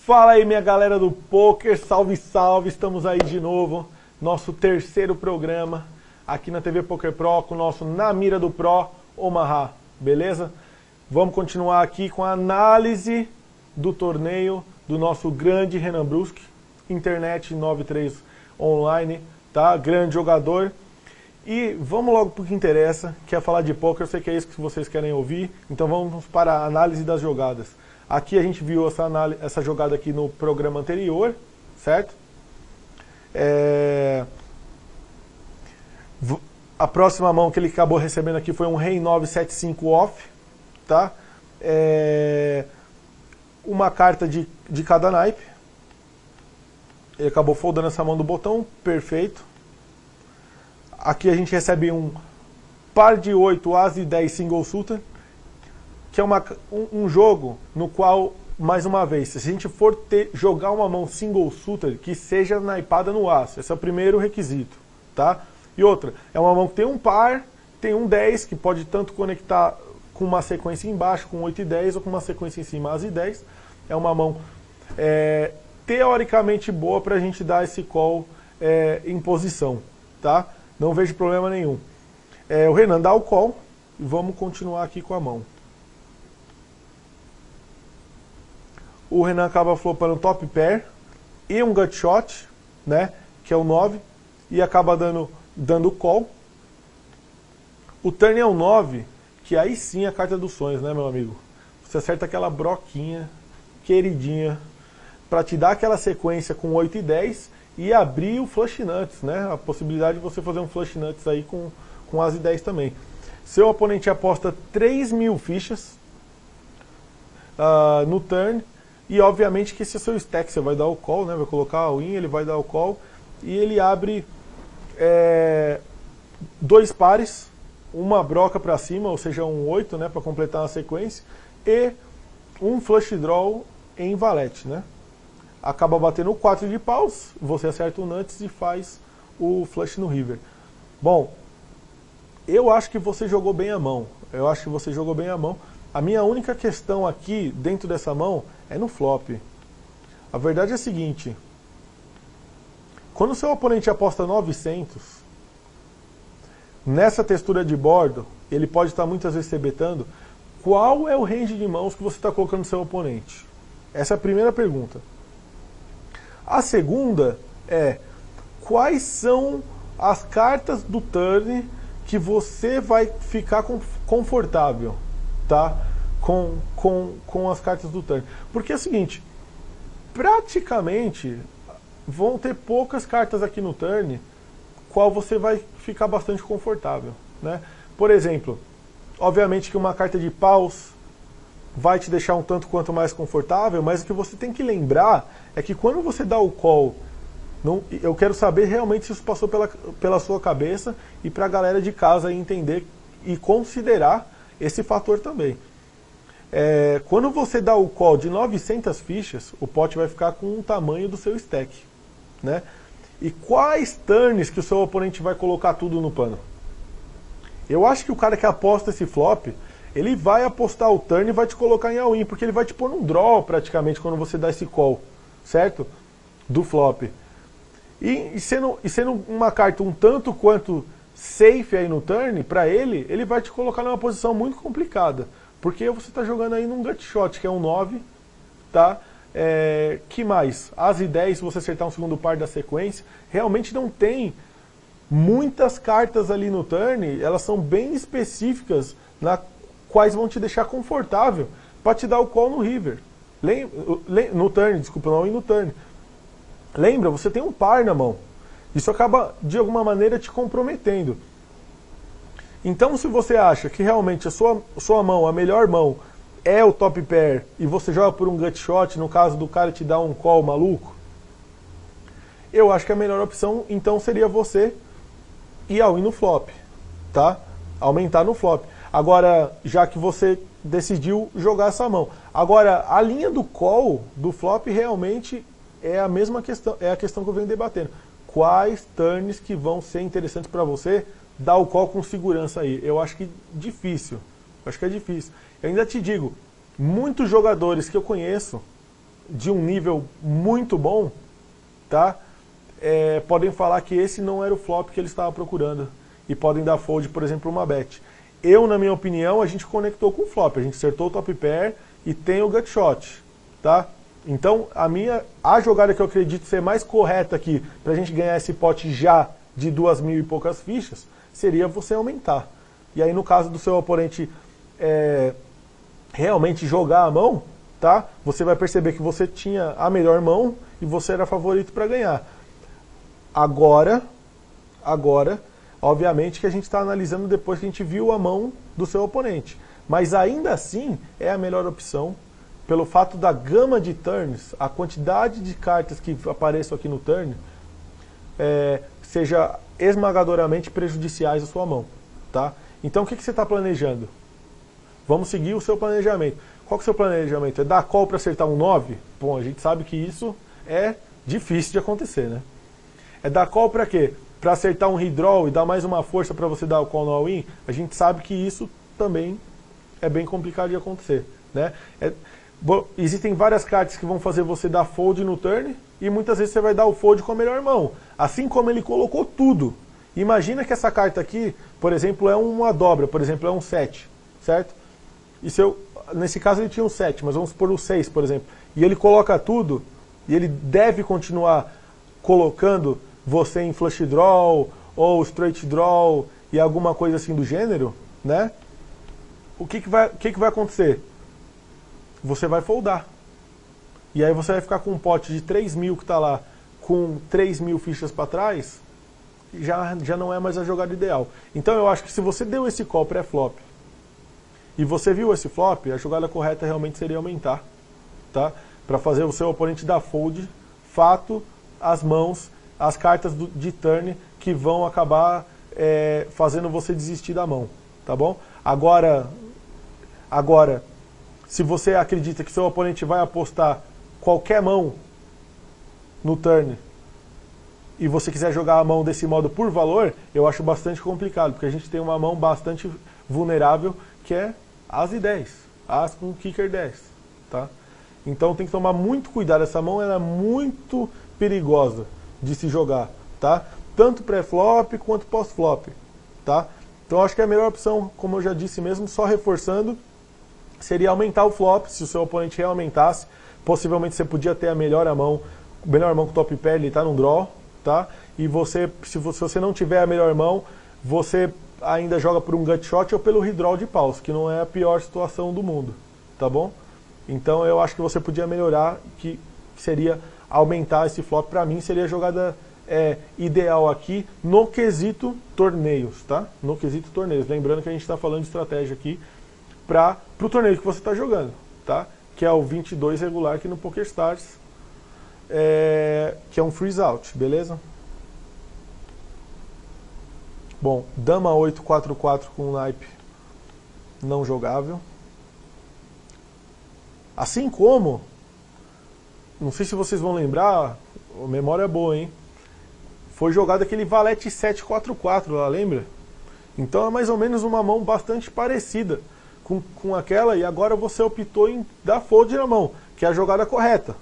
Fala aí minha galera do poker, salve salve, estamos aí de novo, nosso terceiro programa aqui na TV Poker Pro com o nosso Na Mira do Pro, Omaha, beleza? Vamos continuar aqui com a análise do torneio do nosso grande Renan Bruschi, Internet 93 Online, tá? Grande jogador. E vamos logo pro que interessa, que é falar de poker, eu sei que é isso que vocês querem ouvir, então vamos para a análise das jogadas. Aqui a gente viu essa jogada aqui no programa anterior, certo? A próxima mão que ele acabou recebendo aqui foi um Rei 975 off, tá? Uma carta de cada naipe. Ele acabou foldando essa mão do botão, perfeito. Aqui a gente recebe um par de 8, as e 10 single suited, que é um jogo no qual, mais uma vez, se a gente for jogar uma mão single suited, que seja naipada no as, esse é o primeiro requisito, tá? E outra, é uma mão que tem um par, tem um 10, que pode tanto conectar com uma sequência embaixo, com 8 e 10, ou com uma sequência em cima, as e 10. É uma mão teoricamente boa para a gente dar esse call em posição, tá? Não vejo problema nenhum. O Renan dá o call, e vamos continuar aqui com a mão. O Renan acaba flopando top pair e um gut shot, né, que é o 9, e acaba dando call. O turn é o 9, que aí sim é a carta dos sonhos, né, meu amigo? Você acerta aquela broquinha, queridinha, para te dar aquela sequência com 8 e 10 e abrir o flush nuts, né? A possibilidade de você fazer um flush nuts aí com as e 10 também. Seu oponente aposta 3.000 fichas no turn. E obviamente que esse é seu stack, você vai dar o call, né? Vai colocar o win, ele vai dar o call. E ele abre 2 pares, uma broca para cima, ou seja, um 8, né? Para completar a sequência. E um flush draw em valete, né? Acaba batendo 4 de paus, você acerta o nuts e faz o flush no river. Bom, eu acho que você jogou bem a mão. A minha única questão aqui, dentro dessa mão, é no flop. A verdade é a seguinte. Quando o seu oponente aposta 900, nessa textura de bordo, ele pode estar muitas vezes betando. Qual é o range de mãos que você está colocando no seu oponente? Essa é a primeira pergunta. A segunda é, quais são as cartas do turn que você vai ficar confortável, tá? Com as cartas do turn. Porque é o seguinte, praticamente vão ter poucas cartas aqui no turn qual você vai ficar bastante confortável, né? Por exemplo, obviamente que uma carta de paus vai te deixar um tanto quanto mais confortável, mas o que você tem que lembrar é que quando você dá o call, eu quero saber realmente se isso passou pela sua cabeça e para a galera de casa entender e considerar esse fator também. Quando você dá o call de 900 fichas, o pot vai ficar com o tamanho do seu stack, né? E quais turns que o seu oponente vai colocar tudo no pano? Eu acho que o cara que aposta esse flop, ele vai apostar o turn e vai te colocar em all-in, porque ele vai te pôr num draw praticamente quando você dá esse call, certo? Do flop. E sendo uma carta um tanto quanto safe aí no turn, pra ele vai te colocar numa posição muito complicada. Porque você está jogando aí num gut shot, que é um 9, tá? Que mais? As e 10, se você acertar um segundo par da sequência, realmente não tem muitas cartas ali no turn, elas são bem específicas, quais vão te deixar confortável para te dar o call no river. No turn, desculpa, não, e no turn. Lembra, você tem um par na mão. Isso acaba, de alguma maneira, te comprometendo. Então, se você acha que realmente a sua mão, a melhor mão, é o top pair, e você joga por um gut shot, no caso do cara te dar um call maluco, eu acho que a melhor opção, então, seria você ir all-in no flop, tá? Aumentar no flop. Agora, já que você decidiu jogar essa mão. Agora, a linha do call, do flop, realmente é a mesma questão, é a questão que eu venho debatendo. Quais turns que vão ser interessantes para você dar o call com segurança aí? Eu acho que difícil. Eu acho que é difícil. Eu ainda te digo, muitos jogadores que eu conheço de um nível muito bom, tá? Podem falar que esse não era o flop que ele estava procurando e podem dar fold, por exemplo, uma bet. Eu, na minha opinião, a gente conectou com o flop, a gente acertou o top pair e tem o gut shot, tá? Então, a jogada que eu acredito ser mais correta aqui, pra gente ganhar esse pote já de 2.000 e poucas fichas, seria você aumentar. E aí, no caso do seu oponente realmente jogar a mão, tá? Você vai perceber que você tinha a melhor mão e você era favorito para ganhar. Agora, obviamente que a gente está analisando depois que a gente viu a mão do seu oponente. Mas ainda assim é a melhor opção, pelo fato da gama de turns, a quantidade de cartas que apareçam aqui no turn, seja esmagadoramente prejudiciais à sua mão. Tá? Então o que você está planejando? Vamos seguir o seu planejamento. Qual que é o seu planejamento? É dar call para acertar um 9? Bom, a gente sabe que isso é difícil de acontecer, né? É dar call para quê? Para acertar um redraw e dar mais uma força para você dar o call no all-in? A gente sabe que isso também é bem complicado de acontecer, né? Existem várias cartas que vão fazer você dar fold no turn e muitas vezes você vai dar o fold com a melhor mão. Assim como ele colocou tudo. Imagina que essa carta aqui, por exemplo, é uma dobra, por exemplo, é um 7, certo? E nesse caso ele tinha um 7, mas vamos supor o 6, por exemplo. E ele coloca tudo, e ele deve continuar colocando você em flush draw, ou straight draw, e alguma coisa assim do gênero, né? O que vai acontecer? Você vai foldar. E aí você vai ficar com um pote de 3.000 que está lá, com 3.000 fichas para trás, já não é mais a jogada ideal. Então eu acho que se você deu esse call pré-flop, e você viu esse flop, a jogada correta realmente seria aumentar, tá? Para fazer o seu oponente dar fold, fato, as mãos, as cartas de turn que vão acabar fazendo você desistir da mão, tá bom? Agora, se você acredita que seu oponente vai apostar qualquer mão no turn e você quiser jogar a mão desse modo por valor, eu acho bastante complicado, porque a gente tem uma mão bastante vulnerável que é as e 10, as com kicker 10, tá? Então tem que tomar muito cuidado, essa mão ela é muito perigosa de se jogar, tá? Tanto pré-flop quanto pós-flop, tá? Então acho que a melhor opção, como eu já disse mesmo, só reforçando, seria aumentar o flop. Se o seu oponente reaumentasse, possivelmente você podia ter a melhor mão com top pair, ele tá num draw, tá? E se você não tiver a melhor mão, você ainda joga por um gut shot ou pelo redraw de paus, que não é a pior situação do mundo, tá bom? Então eu acho que você podia melhorar, que seria aumentar esse flop. Para mim seria a jogada ideal aqui no quesito torneios, tá? No quesito torneios. Lembrando que a gente está falando de estratégia aqui para o torneio que você está jogando, tá? Que é o 22 regular aqui no PokerStars, que é um freeze out, beleza? Bom, dama 8-4-4 com naipe não jogável. Assim como, não sei se vocês vão lembrar, a memória é boa, hein? Foi jogado aquele valete 7-4-4 lá, lembra? Então é mais ou menos uma mão bastante parecida com aquela, e agora você optou em dar fold na mão, que é a jogada correta.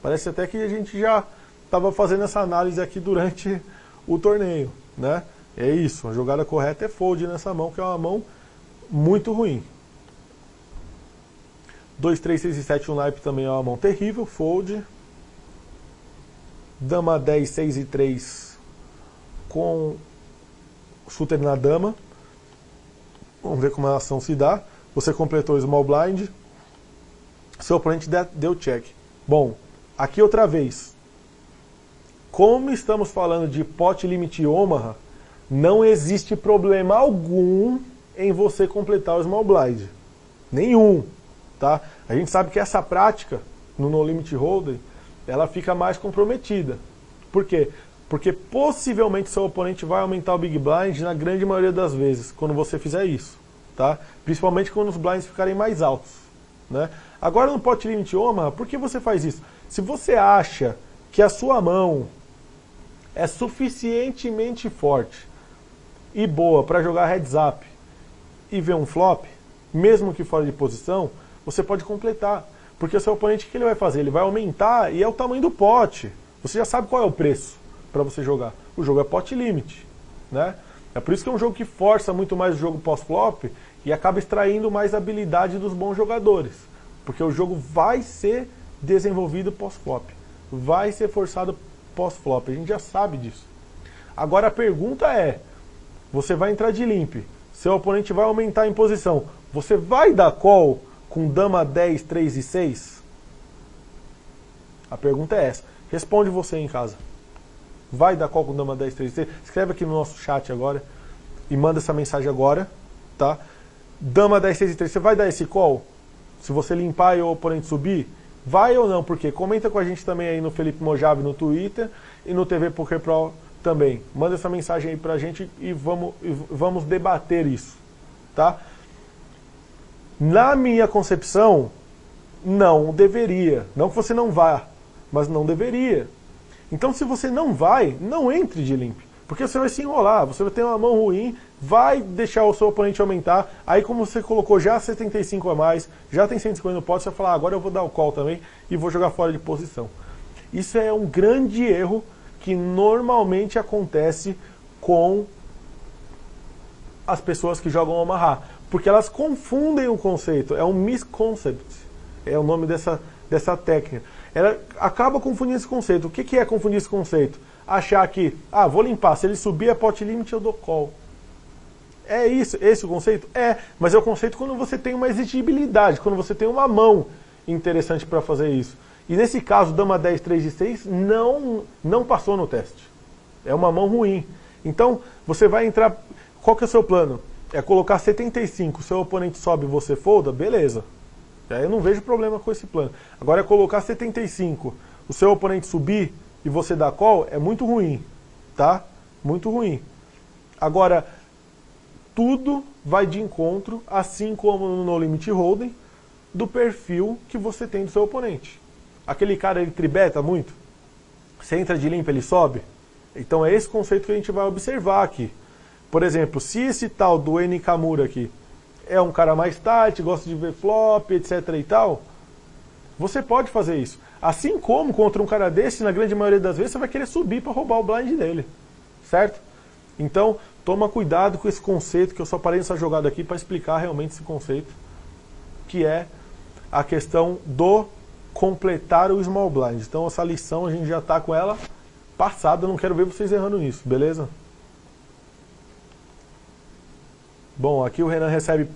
Parece até que a gente já estava fazendo essa análise aqui durante o torneio, né? É isso, a jogada correta é fold nessa mão, que é uma mão muito ruim. 2, 3, 6 e 7, um naipe também é uma mão terrível, fold. Dama 10, 6 e 3 com shooter na dama. Vamos ver como a ação se dá. Você completou o small blind. Seu oponente deu check. Bom, aqui outra vez. Como estamos falando de pot limit Omaha, não existe problema algum em você completar o small blind. Nenhum. Tá? A gente sabe que essa prática no No Limit Hold'em, ela fica mais comprometida. Por quê? Porque possivelmente seu oponente vai aumentar o Big Blind na grande maioria das vezes, quando você fizer isso. Tá? Principalmente quando os blinds ficarem mais altos. Né? Agora no Pot Limit Omaha, por que você faz isso? Se você acha que a sua mão é suficientemente forte e boa para jogar heads up e ver um flop, mesmo que fora de posição, você pode completar. Porque o seu oponente, o que ele vai fazer? Ele vai aumentar e é o tamanho do pote. Você já sabe qual é o preço para você jogar. O jogo é pot limit, né? É por isso que é um jogo que força muito mais o jogo pós-flop e acaba extraindo mais habilidade dos bons jogadores. Porque o jogo vai ser desenvolvido pós-flop. Vai ser forçado pós-flop. A gente já sabe disso. Agora a pergunta é, você vai entrar de limp, seu oponente vai aumentar em posição, você vai dar call com dama 10, 3 e 6? A pergunta é essa. Responde você em casa. Vai dar call com dama 10, 3 e 6? Escreve aqui no nosso chat agora e manda essa mensagem agora, tá? Dama 10, 6 e 3, você vai dar esse call? Se você limpar e o oponente subir? Vai ou não? Porque comenta com a gente também aí no Felipe Mojave no Twitter e no TV Poker Pro também. Manda essa mensagem aí pra gente e vamos debater isso, tá? Na minha concepção, não deveria. Não que você não vá, mas não deveria. Então se você não vai, não entre de limp. Porque você vai se enrolar, você vai ter uma mão ruim, vai deixar o seu oponente aumentar, aí como você colocou já 75 a mais, já tem 150 no pote, você vai falar, agora eu vou dar o call também e vou jogar fora de posição. Isso é um grande erro que normalmente acontece com as pessoas que jogam Omaha, porque elas confundem o conceito, é um misconcept, é o nome dessa técnica. Ela acaba confundindo esse conceito. O que é confundir esse conceito? Achar que, vou limpar, se ele subir a pot limit eu dou call. É isso, esse o conceito? É, mas é o conceito quando você tem uma exigibilidade, quando você tem uma mão interessante para fazer isso. E nesse caso, dama 10, 3 e 6 não passou no teste. É uma mão ruim. Então, você vai entrar... Qual que é o seu plano? É colocar 75, seu oponente sobe e você folda? Beleza. Aí eu não vejo problema com esse plano. Agora é colocar 75, o seu oponente subir e você dar call, é muito ruim, tá? Muito ruim. Agora, tudo vai de encontro, assim como no No Limit Hold'em, do perfil que você tem do seu oponente. Aquele cara, ele tribeta muito? Você entra de limpa, ele sobe? Então é esse conceito que a gente vai observar aqui. Por exemplo, se esse tal do N Kamura aqui é um cara mais tight, gosta de ver flop, etc e tal, você pode fazer isso. Assim como contra um cara desse, na grande maioria das vezes, você vai querer subir para roubar o blind dele. Certo? Então, toma cuidado com esse conceito, que eu só parei nessa jogada aqui para explicar realmente esse conceito, que é a questão do completar o small blind. Então, essa lição a gente já está com ela passada, eu não quero ver vocês errando nisso, beleza? Bom, aqui o Renan recebe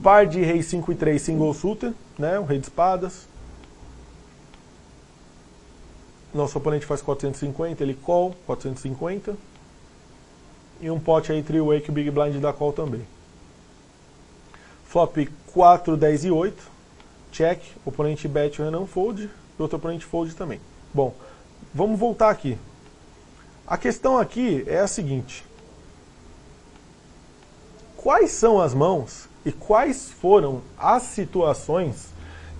par de rei 5 e 3 single suited, né, o rei de espadas. Nosso oponente faz 450, ele call, 450. E um pote aí, three-way, que o Big Blind dá call também. Flop 4, 10 e 8. Check, o oponente bet, o Renan fold, e o outro oponente fold também. Bom, vamos voltar aqui. A questão aqui é a seguinte. Quais são as mãos e quais foram as situações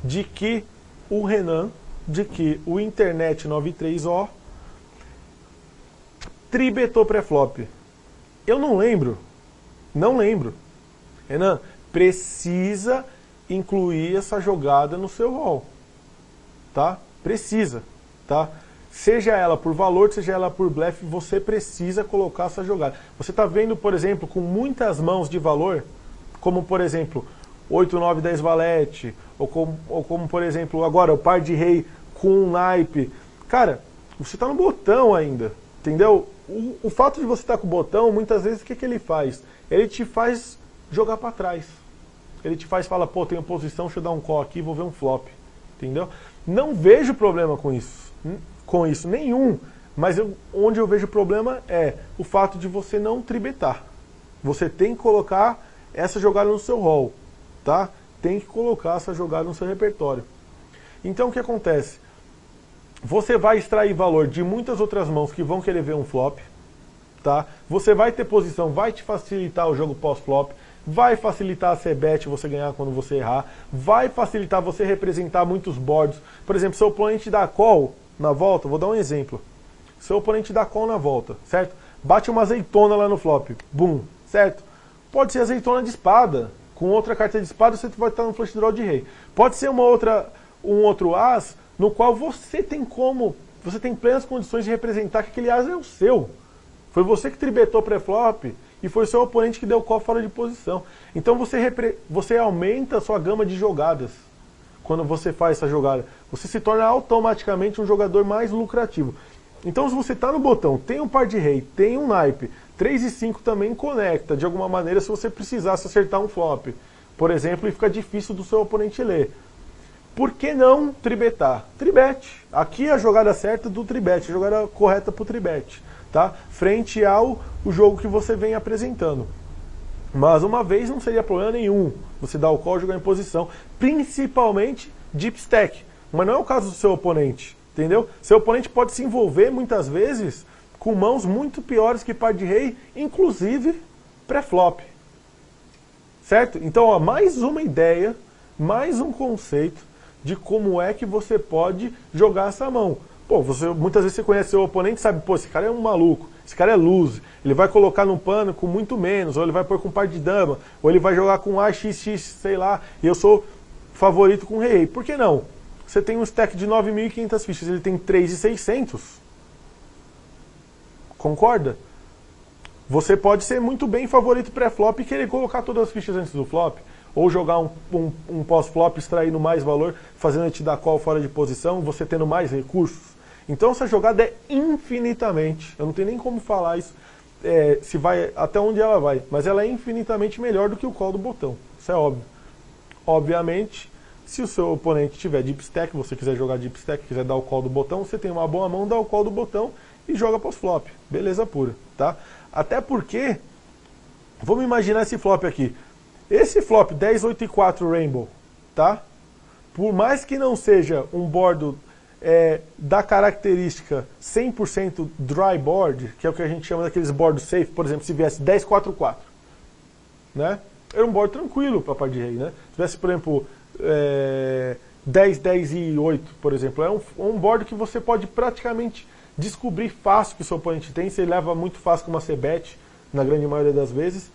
de que o Renan, de que o Internet 93O tribetou pré-flop? Eu não lembro. Não lembro. Renan, precisa incluir essa jogada no seu rol. Tá? Precisa. Tá? Seja ela por valor, seja ela por blefe, você precisa colocar essa jogada. Você está vendo, por exemplo, com muitas mãos de valor, como por exemplo, 8, 9, 10 valete, ou como por exemplo, agora o par de rei com um naipe. Cara, você está no botão ainda, entendeu? O fato de você estar com o botão, muitas vezes, o que ele faz? Ele te faz jogar para trás. Ele te faz falar, pô, tenho posição, deixa eu dar um call aqui, vou ver um flop. Entendeu? Não vejo problema com isso, nenhum. Mas onde eu vejo problema é o fato de você não tribetar. Você tem que colocar essa jogada no seu rol, tá? Tem que colocar essa jogada no seu repertório. Então o que acontece? Você vai extrair valor de muitas outras mãos que vão querer ver um flop, tá? Você vai ter posição, vai te facilitar o jogo pós-flop, vai facilitar a C-bet você ganhar quando você errar, vai facilitar você representar muitos boards. Por exemplo, seu oponente dá call na volta, vou dar um exemplo. Seu oponente dá call na volta, certo? Bate uma azeitona lá no flop, boom, certo? Pode ser azeitona de espada, com outra carta de espada você vai estar no flush draw de rei. Pode ser uma outra um outro as no qual você tem plenas condições de representar que aquele as é o seu. Foi você que tribetou pré-flop e foi o seu oponente que deu call fora de posição. Então você aumenta a sua gama de jogadas quando você faz essa jogada. Você se torna automaticamente um jogador mais lucrativo. Então se você está no botão, tem um par de rei, tem um naipe, 3 e 5 também conecta de alguma maneira se você precisasse acertar um flop, por exemplo, e fica difícil do seu oponente ler. Por que não tribetar? Tribete. Aqui é a jogada certa do tribete, a jogada correta para o tribete, tá? Frente ao jogo que você vem apresentando. Mas uma vez não seria problema nenhum você dar o call e jogar em posição, principalmente deep stack. Mas não é o caso do seu oponente, entendeu? Seu oponente pode se envolver muitas vezes com mãos muito piores que par de rei, inclusive pré-flop. Certo? Então, ó, mais uma ideia, mais um conceito de como é que você pode jogar essa mão. Pô, muitas vezes você conhece seu oponente e sabe, pô, esse cara é um maluco, esse cara é loose, ele vai colocar num pano com muito menos, ou ele vai pôr com par de dama, ou ele vai jogar com AXX, sei lá, e eu sou favorito com rei. Por que não? Você tem um stack de 9.500 fichas, ele tem 3.600. Concorda? Você pode ser muito bem favorito pré-flop e querer colocar todas as fichas antes do flop, ou jogar um pós-flop extraindo mais valor, fazendo ele te dar call fora de posição, você tendo mais recursos. Então essa jogada é infinitamente, eu não tenho nem como falar isso, se vai até onde ela vai, mas ela é infinitamente melhor do que o call do botão, isso é óbvio. Obviamente, se o seu oponente tiver deep stack, você quiser jogar deep stack, quiser dar o call do botão, você tem uma boa mão, dá o call do botão e joga pós-flop, beleza pura, tá? Até porque, vamos imaginar esse flop aqui, esse flop 10, 8 e 4 Rainbow, tá? Por mais que não seja um board da característica 100% dry board, que é o que a gente chama daqueles boards safe, por exemplo, se viesse 10, 4, 4, né? Era um board tranquilo para par de rei, né? Se tivesse, por exemplo, 10, 10 e 8, por exemplo, é um board que você pode praticamente descobrir fácil que o seu oponente tem, você leva muito fácil com uma c-bet, na grande maioria das vezes.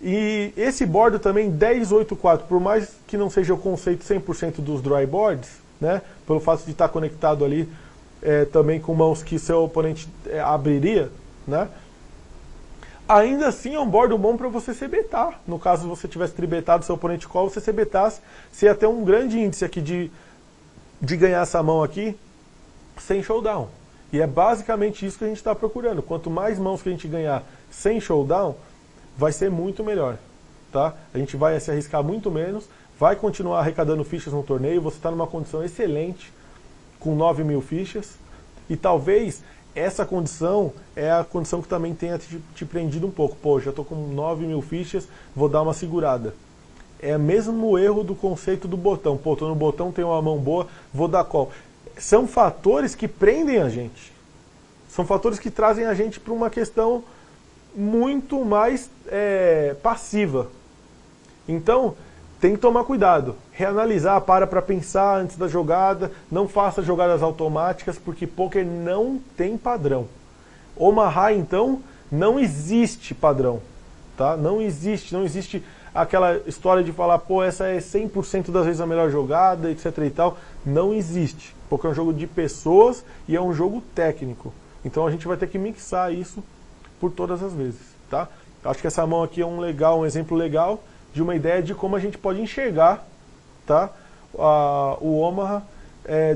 E esse board também, 10, 8, 4, por mais que não seja o conceito 100% dos dry boards, né, pelo fato de estar conectado ali também com mãos que seu oponente abriria, né, ainda assim é um board bom para você c-betar. No caso, se você tivesse tribetado seu oponente call, você c-betasse, você ia ter um grande índice aqui de ganhar essa mão aqui sem showdown. E é basicamente isso que a gente está procurando. Quanto mais mãos que a gente ganhar sem showdown, vai ser muito melhor, tá? A gente vai se arriscar muito menos, vai continuar arrecadando fichas no torneio, você está numa condição excelente, com 9.000 fichas, e talvez essa condição é a condição que também tenha te prendido um pouco. Pô, já estou com 9.000 fichas, vou dar uma segurada. É o mesmo erro do conceito do botão. Pô, estou no botão, tenho uma mão boa, vou dar call. São fatores que prendem a gente. São fatores que trazem a gente para uma questão muito mais passiva. Então, tem que tomar cuidado. Reanalisar, para pensar antes da jogada. Não faça jogadas automáticas, porque poker não tem padrão. Omaha, então, não existe padrão. Tá? Não existe aquela história de falar, pô, essa é 100% das vezes a melhor jogada, etc e tal. Não existe. Porque é um jogo de pessoas e é um jogo técnico. Então a gente vai ter que mixar isso por todas as vezes, tá? Acho que essa mão aqui é um exemplo legal de uma ideia de como a gente pode enxergar, tá? O Omaha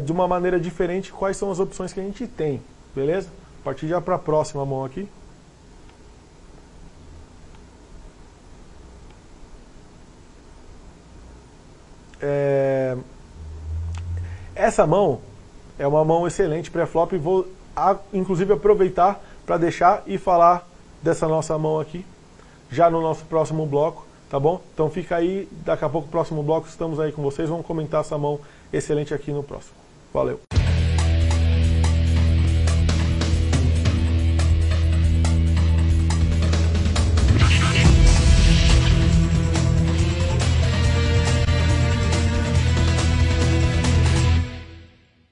de uma maneira diferente, quais são as opções que a gente tem, beleza? A partir já para a próxima mão aqui. Essa mão é uma mão excelente pré-flop e vou inclusive aproveitar para deixar e falar dessa nossa mão aqui já no nosso próximo bloco, tá bom? Então fica aí, daqui a pouco próximo bloco estamos aí com vocês, vamos comentar essa mão excelente aqui no próximo. Valeu!